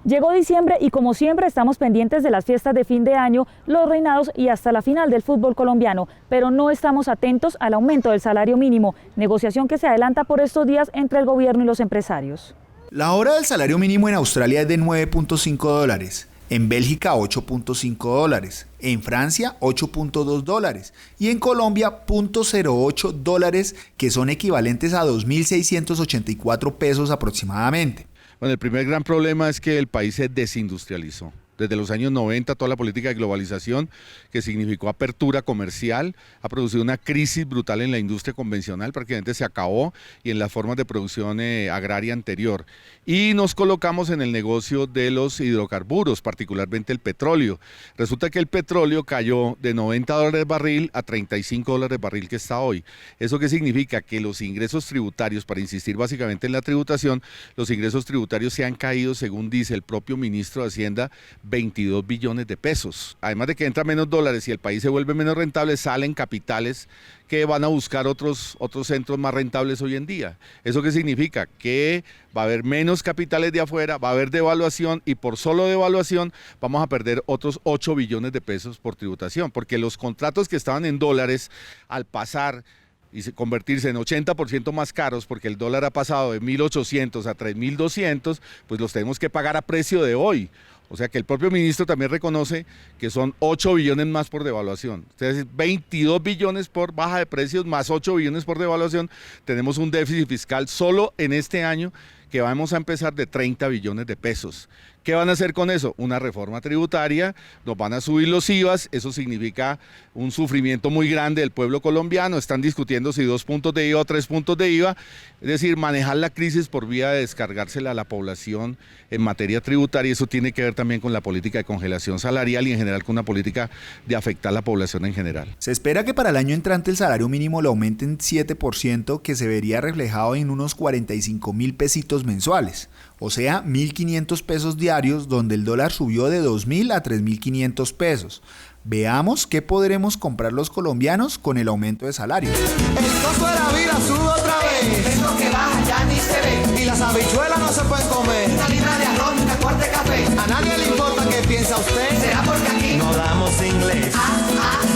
Llegó diciembre y como siempre estamos pendientes de las fiestas de fin de año, los reinados y hasta la final del fútbol colombiano, pero no estamos atentos al aumento del salario mínimo, negociación que se adelanta por estos días entre el gobierno y los empresarios. La hora del salario mínimo en Australia es de $9.5, en Bélgica $8.5, en Francia $8.2 y en Colombia $0.08, que son equivalentes a 2.684 pesos aproximadamente. Bueno, el primer gran problema es que el país se desindustrializó. Desde los años 90, toda la política de globalización, que significó apertura comercial, ha producido una crisis brutal en la industria convencional, prácticamente se acabó, y en las formas de producción agraria anterior. Y nos colocamos en el negocio de los hidrocarburos, particularmente el petróleo. Resulta que el petróleo cayó de $90 barril a $35 barril que está hoy. ¿Eso qué significa? Que los ingresos tributarios, para insistir básicamente en la tributación, los ingresos tributarios se han caído, según dice el propio ministro de Hacienda, 22 billones de pesos. Además de que entran menos dólares y el país se vuelve menos rentable, salen capitales que van a buscar otros centros más rentables hoy en día. ¿Eso qué significa? Que va a haber menos capitales de afuera, va a haber devaluación y por solo devaluación vamos a perder otros 8 billones de pesos por tributación, porque los contratos que estaban en dólares al pasar y convertirse en 80% más caros, porque el dólar ha pasado de 1.800 a 3.200, pues los tenemos que pagar a precio de hoy. O sea que el propio ministro también reconoce que son 8 billones más por devaluación. Es decir, 22 billones por baja de precios más 8 billones por devaluación. Tenemos un déficit fiscal solo en este año que vamos a empezar de 30 billones de pesos. ¿Qué van a hacer con eso? Una reforma tributaria, nos van a subir los IVAs, eso significa un sufrimiento muy grande del pueblo colombiano, están discutiendo si 2 puntos de IVA o 3 puntos de IVA, es decir, manejar la crisis por vía de descargársela a la población en materia tributaria, eso tiene que ver también con la política de congelación salarial y en general con una política de afectar a la población en general. Se espera que para el año entrante el salario mínimo lo aumenten 7%, que se vería reflejado en unos 45.000 pesitos mensuales, o sea, 1.500 pesos diarios, donde el dólar subió de 2.000 a 3.500 pesos. Veamos qué podremos comprar los colombianos con el aumento de salario. El costo de la vida sube otra vez. Eso que baja ya ni se ve. Y las habichuelas no se pueden comer. Una libra de arroz y una cuarta de café. A nadie le importa qué piensa usted. ¿Será porque aquí no damos inglés?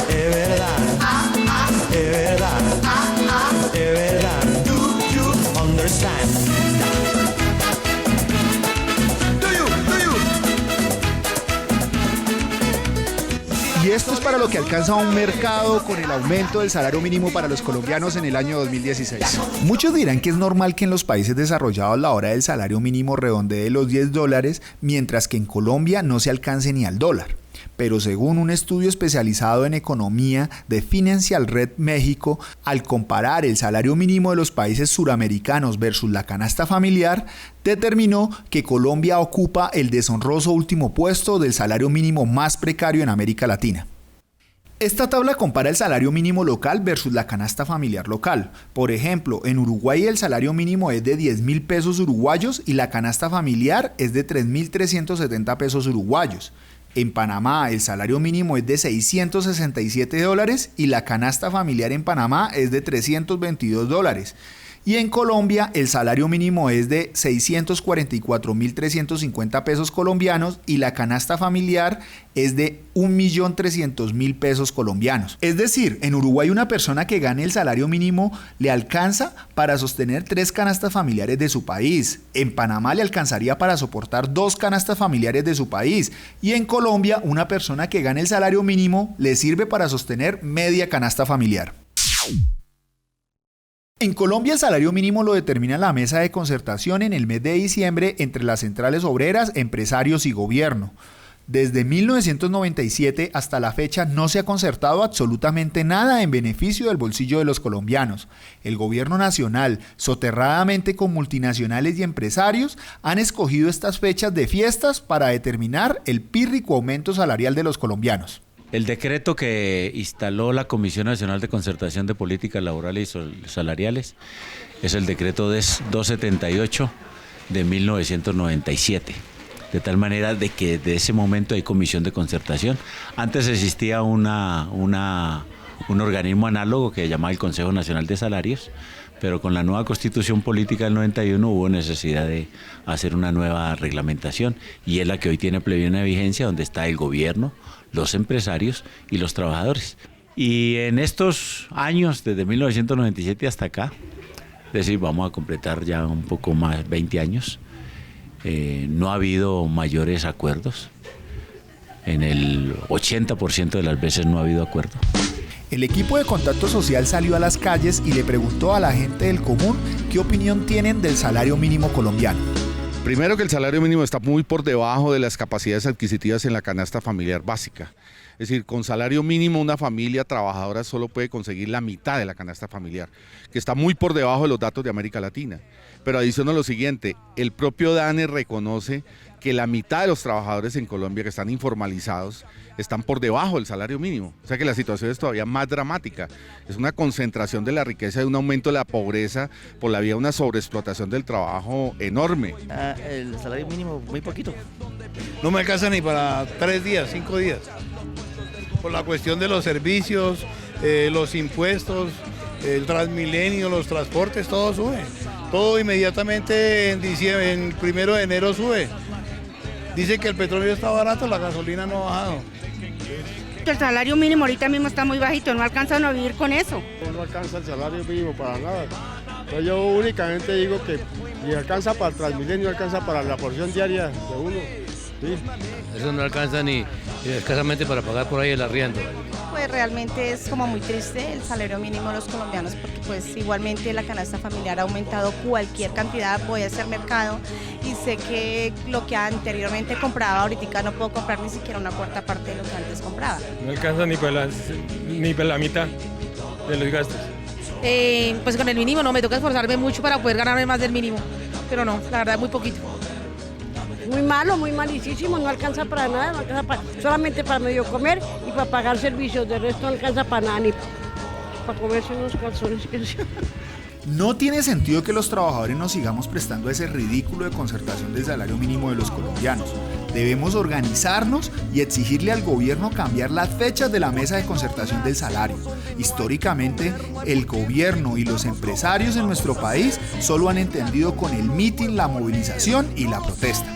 Es verdad. Es verdad. Es verdad. Do you understand? Y esto es para lo que alcanza un mercado con el aumento del salario mínimo para los colombianos en el año 2016. Muchos dirán que es normal que en los países desarrollados la hora del salario mínimo redondee los $10, mientras que en Colombia no se alcance ni al dólar. Pero según un estudio especializado en economía de Financial Red México, al comparar el salario mínimo de los países suramericanos versus la canasta familiar, determinó que Colombia ocupa el deshonroso último puesto del salario mínimo más precario en América Latina. Esta tabla compara el salario mínimo local versus la canasta familiar local. Por ejemplo, en Uruguay el salario mínimo es de 10.000 pesos uruguayos y la canasta familiar es de 3.370 pesos uruguayos. En Panamá el salario mínimo es de $667 y la canasta familiar en Panamá es de $322. Y en Colombia el salario mínimo es de 644.350 pesos colombianos y la canasta familiar es de 1.300.000 pesos colombianos. Es decir, en Uruguay una persona que gane el salario mínimo le alcanza para sostener 3 canastas familiares de su país. En Panamá le alcanzaría para soportar 2 canastas familiares de su país. Y en Colombia una persona que gane el salario mínimo le sirve para sostener media canasta familiar. En Colombia el salario mínimo lo determina la mesa de concertación en el mes de diciembre entre las centrales obreras, empresarios y gobierno. Desde 1997 hasta la fecha no se ha concertado absolutamente nada en beneficio del bolsillo de los colombianos. El gobierno nacional, soterradamente con multinacionales y empresarios, han escogido estas fechas de fiestas para determinar el pírrico aumento salarial de los colombianos. El decreto que instaló la Comisión Nacional de Concertación de Políticas Laborales y Salariales es el decreto 278 de 1997. De tal manera de que de ese momento hay comisión de concertación. Antes existía un organismo análogo que se llamaba el Consejo Nacional de Salarios, pero con la nueva constitución política del 91 hubo necesidad de hacer una nueva reglamentación y es la que hoy tiene plena vigencia, donde está el gobierno, los empresarios y los trabajadores. Y en estos años, desde 1997 hasta acá, es decir, vamos a completar ya un poco más, 20 años, no ha habido mayores acuerdos. En el 80% de las veces no ha habido acuerdo. El equipo de Contacto Social salió a las calles y le preguntó a la gente del común qué opinión tienen del salario mínimo colombiano. Primero, que el salario mínimo está muy por debajo de las capacidades adquisitivas en la canasta familiar básica. Es decir, con salario mínimo una familia trabajadora solo puede conseguir la mitad de la canasta familiar, que está muy por debajo de los datos de América Latina. Pero adiciono lo siguiente, el propio DANE reconoce que la mitad de los trabajadores en Colombia que están informalizados están por debajo del salario mínimo. O sea que la situación es todavía más dramática. Es una concentración de la riqueza y un aumento de la pobreza por la vía de una sobreexplotación del trabajo enorme. El salario mínimo muy poquito. No me alcanza ni para 3 días, 5 días. Por la cuestión de los servicios, los impuestos, el Transmilenio, los transportes, todo sube. Todo inmediatamente en diciembre, en 1 de enero sube. Dice que el petróleo está barato, la gasolina no ha bajado. El salario mínimo ahorita mismo está muy bajito, no alcanzan a vivir con eso. No alcanza el salario mínimo para nada. Entonces yo únicamente digo que ni alcanza para el Transmilenio, alcanza para la porción diaria de uno. ¿Sí? Eso no alcanza ni escasamente para pagar por ahí el arriendo. Pues realmente es como muy triste el salario mínimo de los colombianos, porque pues igualmente la canasta familiar ha aumentado cualquier cantidad, voy a hacer mercado y sé que lo que anteriormente compraba, ahorita no puedo comprar ni siquiera una cuarta parte de lo que antes compraba. No alcanza ni para la mitad de los gastos. Pues con el mínimo no, me toca esforzarme mucho para poder ganarme más del mínimo, pero no, la verdad muy poquito. Muy malo, muy malísimo, no alcanza para nada, no alcanza solamente para medio comer y para pagar servicios, de resto no alcanza para nada, ni para comerse unos calzones. No tiene sentido que los trabajadores nos sigamos prestando a ese ridículo de concertación del salario mínimo de los colombianos. Debemos organizarnos y exigirle al gobierno cambiar las fechas de la mesa de concertación del salario. Históricamente, el gobierno y los empresarios en nuestro país solo han entendido con el mitin, la movilización y la protesta.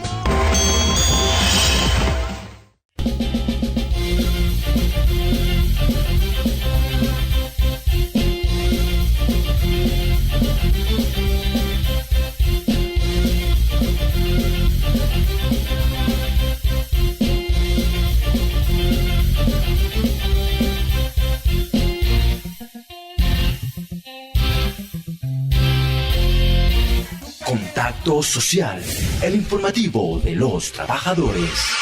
Contacto Social, el informativo de los trabajadores.